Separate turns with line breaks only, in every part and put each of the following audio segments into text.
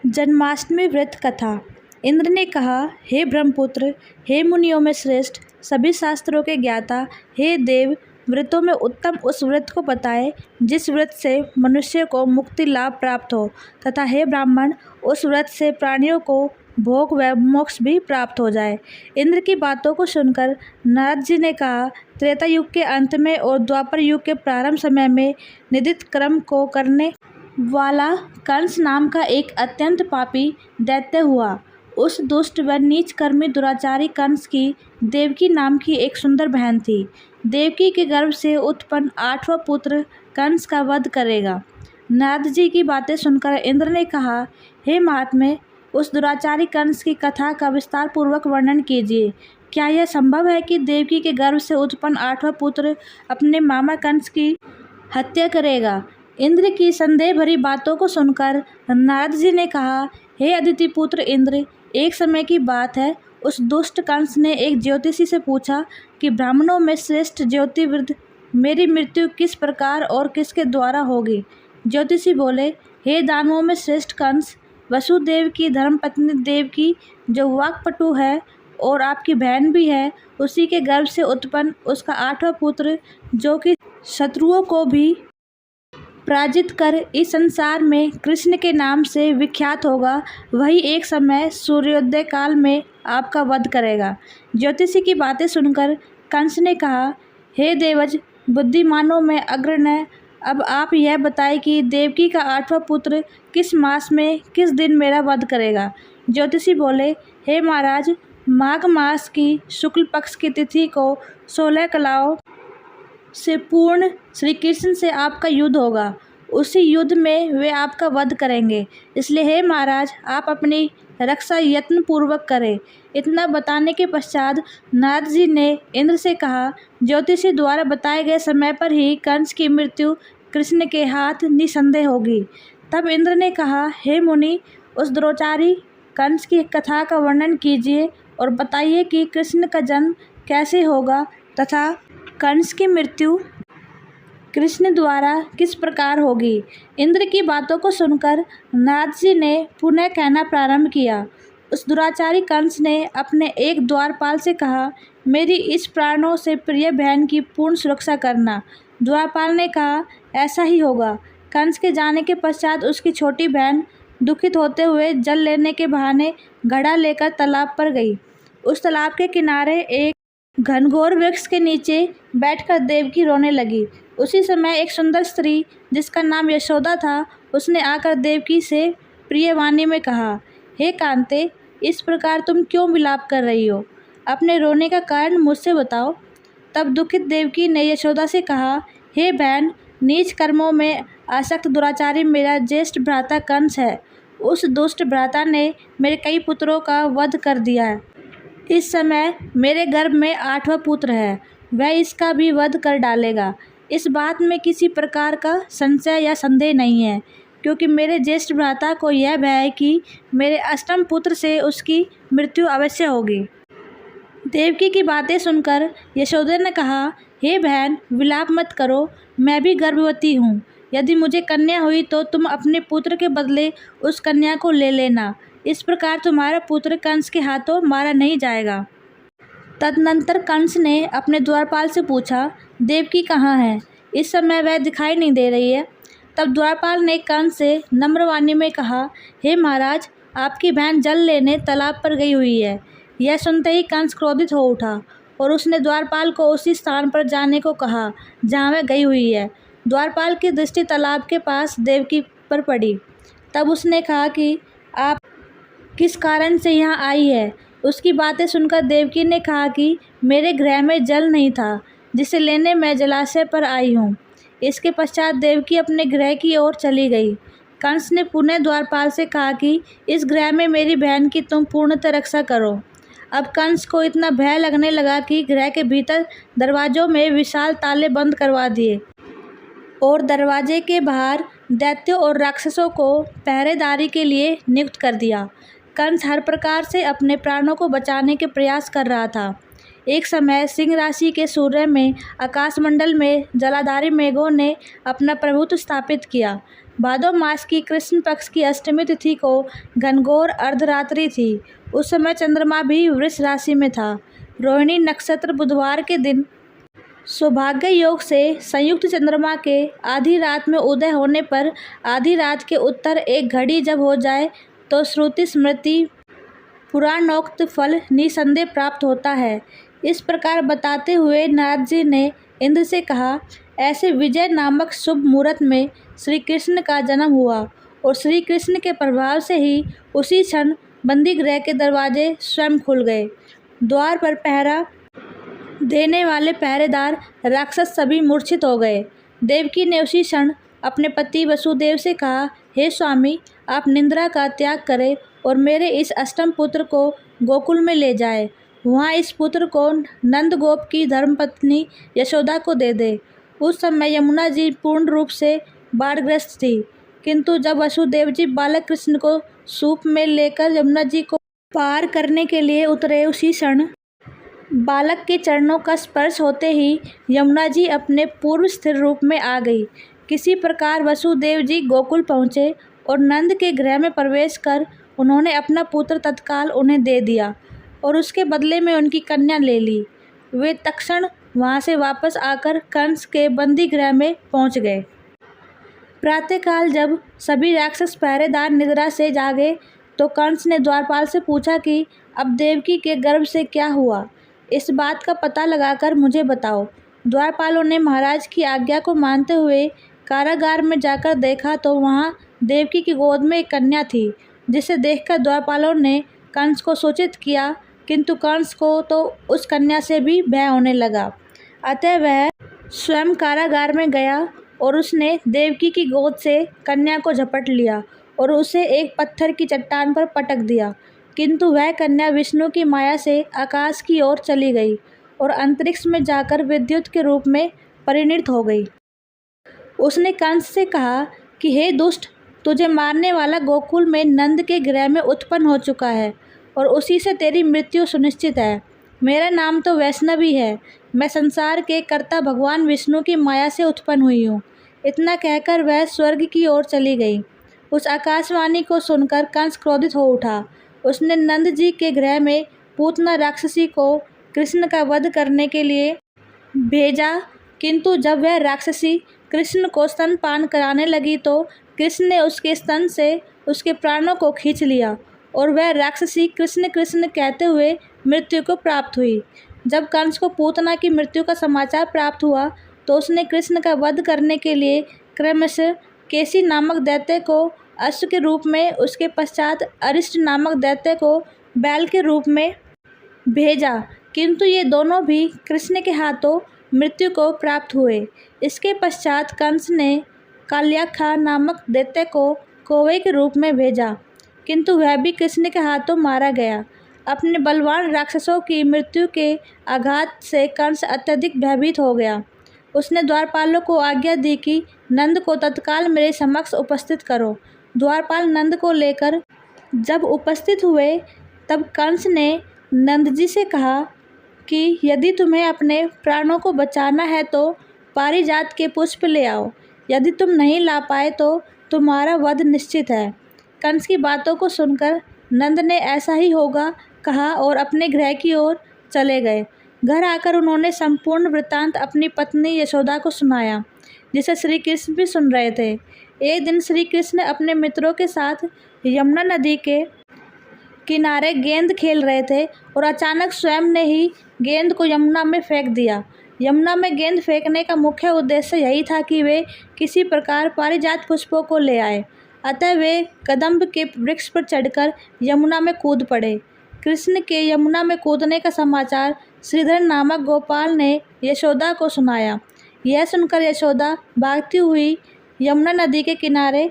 जन्माष्टमी व्रत कथा। इंद्र ने कहा, हे ब्रह्मपुत्र, हे मुनियों में श्रेष्ठ, सभी शास्त्रों के ज्ञाता, हे देव, व्रतों में उत्तम उस व्रत को बताए जिस व्रत से मनुष्य को मुक्ति लाभ प्राप्त हो, तथा हे ब्राह्मण, उस व्रत से प्राणियों को भोग व मोक्ष भी प्राप्त हो जाए। इंद्र की बातों को सुनकर नारद जी ने कहा, त्रेता युग के अंत में और द्वापर युग के प्रारंभ समय में निदित कर्म को करने वाला कंस नाम का एक अत्यंत पापी दैत्य हुआ। उस दुष्ट व नीच कर्मी दुराचारी कंस की देवकी नाम की एक सुंदर बहन थी। देवकी के गर्भ से उत्पन्न 8वां पुत्र कंस का वध करेगा। नारद जी की बातें सुनकर इंद्र ने कहा, हे महात्मे, उस दुराचारी कंस की कथा का विस्तार पूर्वक वर्णन कीजिए। क्या यह संभव है कि देवकी के गर्भ से उत्पन्न 8वां पुत्र अपने मामा कंस की हत्या करेगा? इंद्र की संदेह भरी बातों को सुनकर नारद जी ने कहा, हे अदिति पुत्र इंद्र, एक समय की बात है, उस दुष्ट कंस ने एक ज्योतिषी से पूछा कि ब्राह्मणों में श्रेष्ठ ज्योतिवृद्ध मेरी मृत्यु किस प्रकार और किसके द्वारा होगी। ज्योतिषी बोले, हे दानवों में श्रेष्ठ कंस, वसुदेव की धर्मपत्नी देवकी, जो वाक्पटु है और आपकी बहन भी है, उसी के गर्भ से उत्पन्न उसका 8वां पुत्र, जो कि शत्रुओं को भी पराजित कर इस संसार में कृष्ण के नाम से विख्यात होगा, वही एक समय सूर्योदय काल में आपका वध करेगा। ज्योतिषी की बातें सुनकर कंस ने कहा, हे देवज, बुद्धिमानों में अग्रण्य, अब आप यह बताएं कि देवकी का 8वां पुत्र किस मास में किस दिन मेरा वध करेगा। ज्योतिषी बोले, हे महाराज, माघ मास की शुक्ल पक्ष की तिथि को 16 कलाओं से पूर्ण श्री कृष्ण से आपका युद्ध होगा। उसी युद्ध में वे आपका वध करेंगे। इसलिए हे महाराज, आप अपनी रक्षा यत्न पूर्वक करें। इतना बताने के पश्चात नारद जी ने इंद्र से कहा, ज्योतिषी द्वारा बताए गए समय पर ही कंस की मृत्यु कृष्ण के हाथ निसंदेह होगी। तब इंद्र ने कहा, हे मुनि, उस दुराचारी कंस की कथा का वर्णन कीजिए और बताइए कि कृष्ण का जन्म कैसे होगा तथा कंस की मृत्यु कृष्ण द्वारा किस प्रकार होगी। इंद्र की बातों को सुनकर नारद जी ने पुनः कहना प्रारंभ किया। उस दुराचारी कंस ने अपने एक द्वारपाल से कहा, मेरी इस प्राणों से प्रिय बहन की पूर्ण सुरक्षा करना। द्वारपाल ने कहा, ऐसा ही होगा। कंस के जाने के पश्चात उसकी छोटी बहन दुखित होते हुए जल लेने के बहाने घड़ा लेकर तालाब पर गई। उस तालाब के किनारे एक घनघोर वृक्ष के नीचे बैठकर देवकी रोने लगी। उसी समय एक सुंदर स्त्री जिसका नाम यशोदा था, उसने आकर देवकी से प्रिय वाणी में कहा, हे कांते, इस प्रकार तुम क्यों विलाप कर रही हो? अपने रोने का कारण मुझसे बताओ। तब दुखित देवकी ने यशोदा से कहा, हे बहन, नीच कर्मों में आसक्त दुराचारी मेरा ज्येष्ठ भ्राता कंस है। उस दुष्ट भ्राता ने मेरे कई पुत्रों का वध कर दिया है। इस समय मेरे गर्भ में 8वां पुत्र है, वह इसका भी वध कर डालेगा। इस बात में किसी प्रकार का संशय या संदेह नहीं है, क्योंकि मेरे ज्येष्ठ भ्राता को यह भय है कि मेरे अष्टम पुत्र से उसकी मृत्यु अवश्य होगी। देवकी की बातें सुनकर यशोदा ने कहा, हे बहन, विलाप मत करो, मैं भी गर्भवती हूँ। यदि मुझे कन्या हुई तो तुम अपने पुत्र के बदले उस कन्या को ले लेना। इस प्रकार तुम्हारा पुत्र कंस के हाथों मारा नहीं जाएगा। तदनंतर कंस ने अपने द्वारपाल से पूछा, देवकी कहाँ है? इस समय वह दिखाई नहीं दे रही है। तब द्वारपाल ने कंस से नम्र वाणी में कहा, हे महाराज, आपकी बहन जल लेने तालाब पर गई हुई है। यह सुनते ही कंस क्रोधित हो उठा और उसने द्वारपाल को उसी स्थान पर जाने को कहा जहाँ वह गई हुई है। द्वारपाल की दृष्टि तालाब के पास देवकी पर पड़ी। तब उसने कहा कि आप किस कारण से यहाँ आई है? उसकी बातें सुनकर देवकी ने कहा कि मेरे गृह में जल नहीं था, जिसे लेने मैं जलाशय पर आई हूँ। इसके पश्चात देवकी अपने गृह की ओर चली गई। कंस ने पुनः द्वारपाल से कहा कि इस गृह में मेरी बहन की तुम पूर्णतः रक्षा करो। अब कंस को इतना भय लगने लगा कि गृह के भीतर दरवाजों में विशाल ताले बंद करवा दिए और दरवाजे के बाहर दैत्यों और राक्षसों को पहरेदारी के लिए नियुक्त कर दिया। कंस हर प्रकार से अपने प्राणों को बचाने के प्रयास कर रहा था। एक समय सिंह राशि के सूर्य में आकाशमंडल में जलाधारी मेघों ने अपना प्रभुत्व स्थापित किया। भादो मास की कृष्ण पक्ष की अष्टमी तिथि को घनघोर अर्धरात्रि थी। उस समय चंद्रमा भी वृष राशि में था। रोहिणी नक्षत्र बुधवार के दिन सौभाग्य योग से संयुक्त चंद्रमा के आधी रात में उदय होने पर आधी रात के उत्तर एक घड़ी जब हो जाए तो श्रुति स्मृति पुराणोक्त फल निसंदेह प्राप्त होता है। इस प्रकार बताते हुए नारद जी ने इंद्र से कहा, ऐसे विजय नामक शुभ मुहूर्त में श्री कृष्ण का जन्म हुआ और श्री कृष्ण के प्रभाव से ही उसी क्षण बंदी गृह के दरवाजे स्वयं खुल गए। द्वार पर पहरा देने वाले पहरेदार राक्षस सभी मूर्छित हो गए। देवकी ने उसी क्षण अपने पति वसुदेव से कहा, हे स्वामी, आप निंद्रा का त्याग करें और मेरे इस अष्टम पुत्र को गोकुल में ले जाए। वहाँ इस पुत्र को नंदगोप की धर्मपत्नी यशोदा को दे दे। उस समय यमुना जी पूर्ण रूप से बाढ़ग्रस्त थी, किंतु जब वसुदेव जी बालक कृष्ण को सूप में लेकर यमुना जी को पार करने के लिए उतरे, उसी क्षण बालक के चरणों का स्पर्श होते ही यमुना जी अपने पूर्व स्थिर रूप में आ गई। किसी प्रकार वसुदेव जी गोकुल पहुँचे और नंद के गृह में प्रवेश कर उन्होंने अपना पुत्र तत्काल उन्हें दे दिया और उसके बदले में उनकी कन्या ले ली। वे तत्क्षण वहाँ से वापस आकर कंस के बंदी गृह में पहुँच गए। प्रातःकाल जब सभी राक्षस पहरेदार निद्रा से जागे तो कंस ने द्वारपाल से पूछा कि अब देवकी के गर्भ से क्या हुआ, इस बात का पता लगाकर मुझे बताओ। द्वारपालों ने महाराज की आज्ञा को मानते हुए कारागार में जाकर देखा तो वहाँ देवकी की गोद में एक कन्या थी, जिसे देखकर द्वारपालों ने कंस को सूचित किया, किंतु कंस को तो उस कन्या से भी भय होने लगा। अतः वह स्वयं कारागार में गया और उसने देवकी की गोद से कन्या को झपट लिया और उसे एक पत्थर की चट्टान पर पटक दिया, किंतु वह कन्या विष्णु की माया से आकाश की ओर चली गई और अंतरिक्ष में जाकर विद्युत के रूप में परिणत हो गई। उसने कंस से कहा कि हे दुष्ट, तुझे मारने वाला गोकुल में नंद के गृह में उत्पन्न हो चुका है और उसी से तेरी मृत्यु सुनिश्चित है। मेरा नाम तो वैष्णवी है, मैं संसार के कर्ता भगवान विष्णु की माया से उत्पन्न हुई हूँ। इतना कहकर वह स्वर्ग की ओर चली गई। उस आकाशवाणी को सुनकर कंस क्रोधित हो उठा। उसने नंद जी के गृह में पूतना राक्षसी को कृष्ण का वध करने के लिए भेजा, किंतु जब वह राक्षसी कृष्ण को स्तनपान कराने लगी तो कृष्ण ने उसके स्तन से उसके प्राणों को खींच लिया और वह राक्षसी कृष्ण कृष्ण कहते हुए मृत्यु को प्राप्त हुई। जब कंस को पूतना की मृत्यु का समाचार प्राप्त हुआ तो उसने कृष्ण का वध करने के लिए क्रमशः केसी नामक दैत्य को अश्व के रूप में, उसके पश्चात अरिष्ट नामक दैत्य को बैल के रूप में भेजा, किंतु ये दोनों भी कृष्ण के हाथों मृत्यु को प्राप्त हुए। इसके पश्चात कंस ने काल्याखा नामक दैत्य को कौवे के रूप में भेजा, किंतु वह भी कृष्ण के हाथों मारा गया। अपने बलवान राक्षसों की मृत्यु के आघात से कंस अत्यधिक भयभीत हो गया। उसने द्वारपालों को आज्ञा दी कि नंद को तत्काल मेरे समक्ष उपस्थित करो। द्वारपाल नंद को लेकर जब उपस्थित हुए तब कंस ने नंद जी से कहा कि यदि तुम्हें अपने प्राणों को बचाना है तो पारिजात के पुष्प ले आओ, यदि तुम नहीं ला पाए तो तुम्हारा वध निश्चित है। कंस की बातों को सुनकर नंद ने ऐसा ही होगा कहा और अपने गृह की ओर चले गए। घर आकर उन्होंने संपूर्ण वृत्तांत अपनी पत्नी यशोदा को सुनाया, जिसे श्री कृष्ण भी सुन रहे थे। एक दिन श्री कृष्ण अपने मित्रों के साथ यमुना नदी के किनारे गेंद खेल रहे थे और अचानक स्वयं ने ही गेंद को यमुना में फेंक दिया। यमुना में गेंद फेंकने का मुख्य उद्देश्य यही था कि वे किसी प्रकार पारिजात पुष्पों को ले आए। अतः वे कदम्ब के वृक्ष पर चढ़कर यमुना में कूद पड़े। कृष्ण के यमुना में कूदने का समाचार श्रीधर नामक गोपाल ने यशोदा को सुनाया। यह सुनकर यशोदा भागती हुई यमुना नदी के किनारे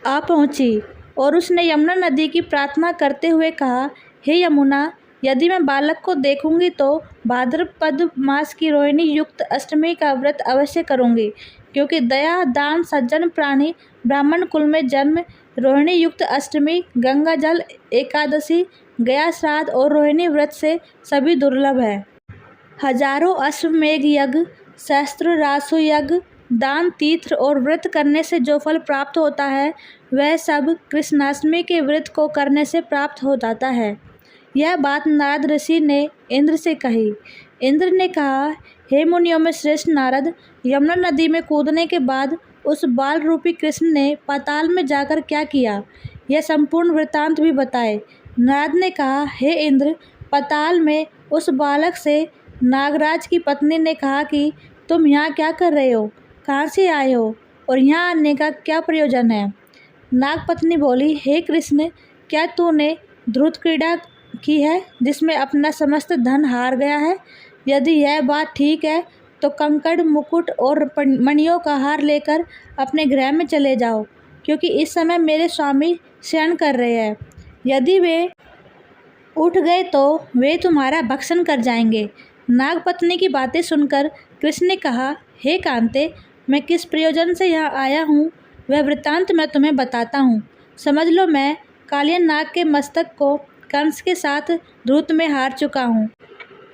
आ पहुंची और उसने यमुना नदी की प्रार्थना करते हुए कहा, हे यमुना, यदि मैं बालक को देखूंगी तो भाद्रपद मास की रोहिणी युक्त अष्टमी का व्रत अवश्य करूंगी, क्योंकि दया दान सज्जन प्राणी ब्राह्मण कुल में जन्म, रोहिणी युक्त अष्टमी, गंगा जल एकादशी, गया श्राद्ध और रोहिणी व्रत से सभी दुर्लभ है। हजारों अश्वमेघ यज्ञ, सहस्त्र रासु यज्ञ, दान, तीर्थ और व्रत करने से जो फल प्राप्त होता है वह सब कृष्णाष्टमी के व्रत को करने से प्राप्त हो जाता है। यह बात नारद ऋषि ने इंद्र से कही। इंद्र ने कहा, हे मुनियों में श्रेष्ठ नारद, यमुना नदी में कूदने के बाद उस बाल रूपी कृष्ण ने पाताल में जाकर क्या किया, यह संपूर्ण वृत्तांत भी बताए। नारद ने कहा, हे इंद्र, पाताल में उस बालक से नागराज की पत्नी ने कहा कि तुम यहाँ क्या कर रहे हो, कहाँ से आए हो और यहाँ आने का क्या प्रयोजन है। नागपत्नी बोली, हे कृष्ण, क्या तूने ध्रुत क्रीड़ा की है जिसमें अपना समस्त धन हार गया है? यदि यह बात ठीक है तो कंकड़, मुकुट और मणियों का हार लेकर अपने गृह में चले जाओ, क्योंकि इस समय मेरे स्वामी शयन कर रहे हैं। यदि वे उठ गए तो वे तुम्हारा भक्षण कर जाएंगे। नागपत्नी की बातें सुनकर कृष्ण ने कहा, हे कांते, मैं किस प्रयोजन से यहाँ आया हूँ वह वृत्तांत मैं तुम्हें बताता हूँ। समझ लो, मैं कालिया नाग के मस्तक को कंस के साथ ध्रुत में हार चुका हूँ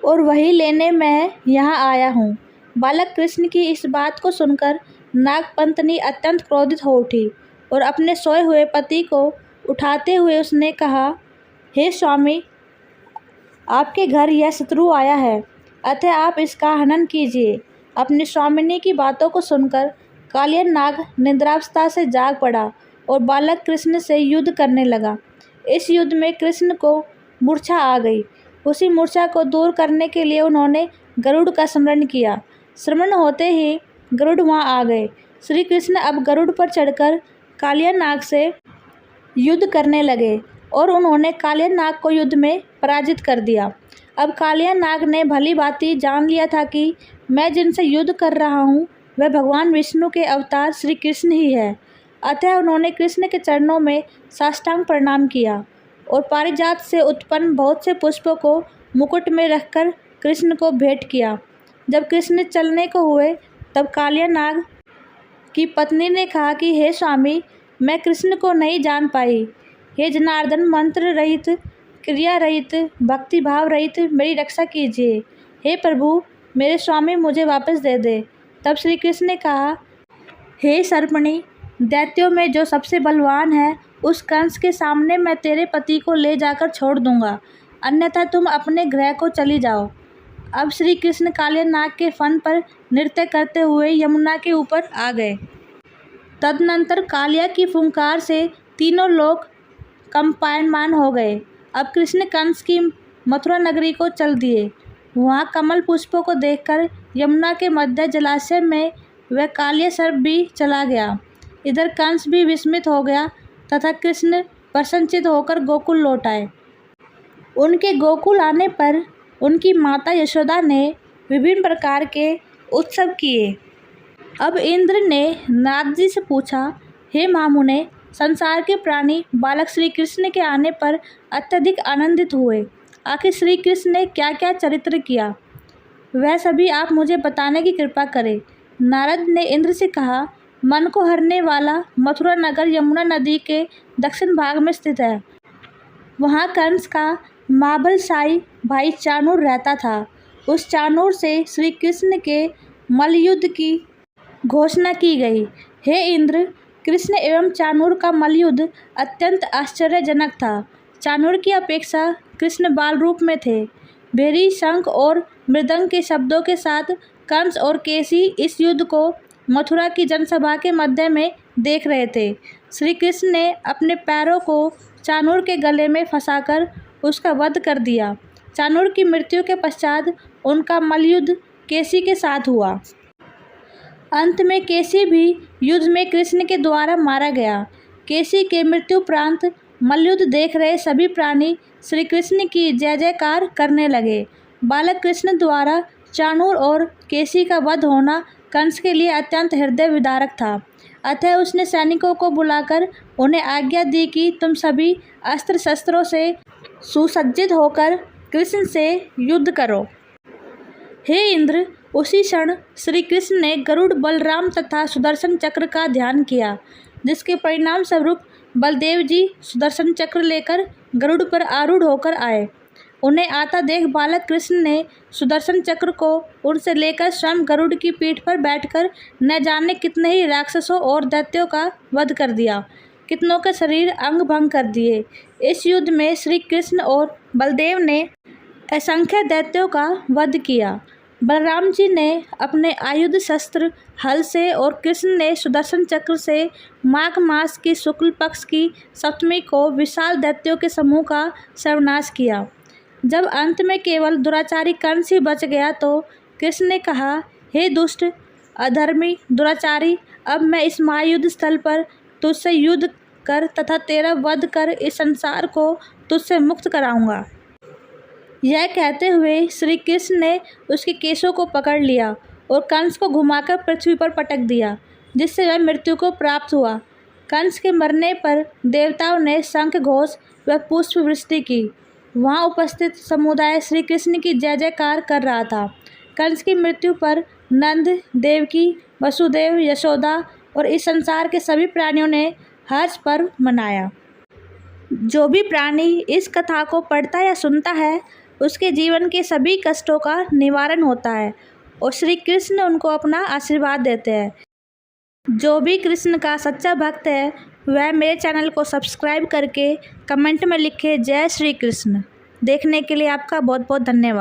और वही लेने मैं यहाँ आया हूँ। बालक कृष्ण की इस बात को सुनकर नागपत्नी अत्यंत क्रोधित हो उठी और अपने सोए हुए पति को उठाते हुए उसने कहा, हे स्वामी, आपके घर यह शत्रु आया है, अतः आप इसका हनन कीजिए। अपनी स्वामिनी की बातों को सुनकर कालिया नाग निद्रावस्था से जाग पड़ा और बालक कृष्ण से युद्ध करने लगा। इस युद्ध में कृष्ण को मूर्छा आ गई। उसी मूर्छा को दूर करने के लिए उन्होंने गरुड़ का स्मरण किया। स्मरण होते ही गरुड़ वहां आ गए। श्री कृष्ण अब गरुड़ पर चढ़कर कालिया नाग से युद्ध करने लगे और उन्होंने कालिया नाग को युद्ध में पराजित कर दिया। अब कालिया नाग ने भली भांति जान लिया था कि मैं जिनसे युद्ध कर रहा हूँ वह भगवान विष्णु के अवतार श्री कृष्ण ही है। अतः उन्होंने कृष्ण के चरणों में साष्टांग प्रणाम किया और पारिजात से उत्पन्न बहुत से पुष्पों को मुकुट में रखकर कृष्ण को भेंट किया। जब कृष्ण चलने को हुए तब कालिया नाग की पत्नी ने कहा कि हे स्वामी, मैं कृष्ण को नहीं जान पाई। हे जनार्दन, मंत्र रहित, क्रिया रहित, भक्ति भाव रहित मेरी रक्षा कीजिए। हे प्रभु, मेरे स्वामी मुझे वापस दे दे। तब श्री कृष्ण ने कहा, हे सर्पणी, दैत्यों में जो सबसे बलवान है उस कंस के सामने मैं तेरे पति को ले जाकर छोड़ दूंगा, अन्यथा तुम अपने गृह को चली जाओ। अब श्री कृष्ण कालिया नाग के फन पर नृत्य करते हुए यमुना के ऊपर आ गए। तदनंतर कालिया की फुंकार से तीनों लोग कंपायमान हो गए। अब कृष्ण कंस की मथुरा नगरी को चल दिए। वहाँ कमल पुष्पों को देखकर यमुना के मध्य जलाशय में वह कालिया सर्प भी चला गया। इधर कंस भी विस्मित हो गया तथा कृष्ण प्रसन्नचित्त होकर गोकुल लौट आए। उनके गोकुल आने पर उनकी माता यशोदा ने विभिन्न प्रकार के उत्सव किए। अब इंद्र ने नारद जी से पूछा, हे महामुने, संसार के प्राणी बालक श्री कृष्ण के आने पर अत्यधिक आनंदित हुए। आखिर श्री कृष्ण ने क्या क्या चरित्र किया, वह सभी आप मुझे बताने की कृपा करें। नारद ने इंद्र से कहा, मन को हरने वाला मथुरा नगर यमुना नदी के दक्षिण भाग में स्थित है। वहाँ कंस का महाबलशाही भाई चाणूर रहता था। उस चाणूर से श्री कृष्ण के मल्लयुद्ध की घोषणा की गई। हे इंद्र, कृष्ण एवं चाणूर का मल्लयुद्ध अत्यंत आश्चर्यजनक था। चाणूर की अपेक्षा कृष्ण बाल रूप में थे। भेरी, शंख और मृदंग के शब्दों के साथ कंस और केसी इस युद्ध को मथुरा की जनसभा के मध्य में देख रहे थे। श्री कृष्ण ने अपने पैरों को चाणूर के गले में फंसाकर उसका वध कर दिया। चाणूर की मृत्यु के पश्चात उनका मल्लयुद्ध केसी के साथ हुआ। अंत में केसी भी युद्ध में कृष्ण के द्वारा मारा गया। केसी के मृत्युपरांत मल्लयुद्ध देख रहे सभी प्राणी श्री कृष्ण की जय जयकार करने लगे। बालक कृष्ण द्वारा चाणूर और केसी का वध होना कंस के लिए अत्यंत हृदय विदारक था। अतः उसने सैनिकों को बुलाकर उन्हें आज्ञा दी कि तुम सभी अस्त्र शस्त्रों से सुसज्जित होकर कृष्ण से युद्ध करो। हे इंद्र, उसी क्षण श्री कृष्ण ने गरुड़, बलराम तथा सुदर्शन चक्र का ध्यान किया, जिसके परिणाम स्वरूप बलदेव जी सुदर्शन चक्र लेकर गरुड़ पर आरूढ़ होकर आए। उन्हें आता देख बालक कृष्ण ने सुदर्शन चक्र को उनसे लेकर स्वयं गरुड़ की पीठ पर बैठकर न जाने कितने ही राक्षसों और दैत्यों का वध कर दिया, कितनों के शरीर अंग भंग कर दिए। इस युद्ध में श्री कृष्ण और बलदेव ने असंख्य दैत्यों का वध किया। बलराम जी ने अपने आयुध शस्त्र हल से और कृष्ण ने सुदर्शन चक्र से माघ मास की शुक्ल पक्ष की सप्तमी को विशाल दैत्यों के समूह का सर्वनाश किया। जब अंत में केवल दुराचारी कंस ही बच गया तो कृष्ण ने कहा, हे दुष्ट, अधर्मी, दुराचारी, अब मैं इस महायुद्ध स्थल पर तुझसे युद्ध कर तथा तेरा वध कर इस संसार को तुझसे मुक्त कराऊंगा। यह कहते हुए श्री कृष्ण ने उसके केशों को पकड़ लिया और कंस को घुमाकर पृथ्वी पर पटक दिया, जिससे वह मृत्यु को प्राप्त हुआ। कंस के मरने पर देवताओं ने शंख घोष व पुष्प वृष्टि की। वहां उपस्थित समुदाय श्री कृष्ण की जय जयकार कर रहा था। कंस की मृत्यु पर नंद, देवकी, वसुदेव, यशोदा और इस संसार के सभी प्राणियों ने हर्ष पर्व मनाया। जो भी प्राणी इस कथा को पढ़ता या सुनता है उसके जीवन के सभी कष्टों का निवारण होता है और श्री कृष्ण उनको अपना आशीर्वाद देते हैं। जो भी कृष्ण का सच्चा भक्त है वह मेरे चैनल को सब्सक्राइब करके कमेंट में लिखे जय श्री कृष्ण। देखने के लिए आपका बहुत बहुत धन्यवाद।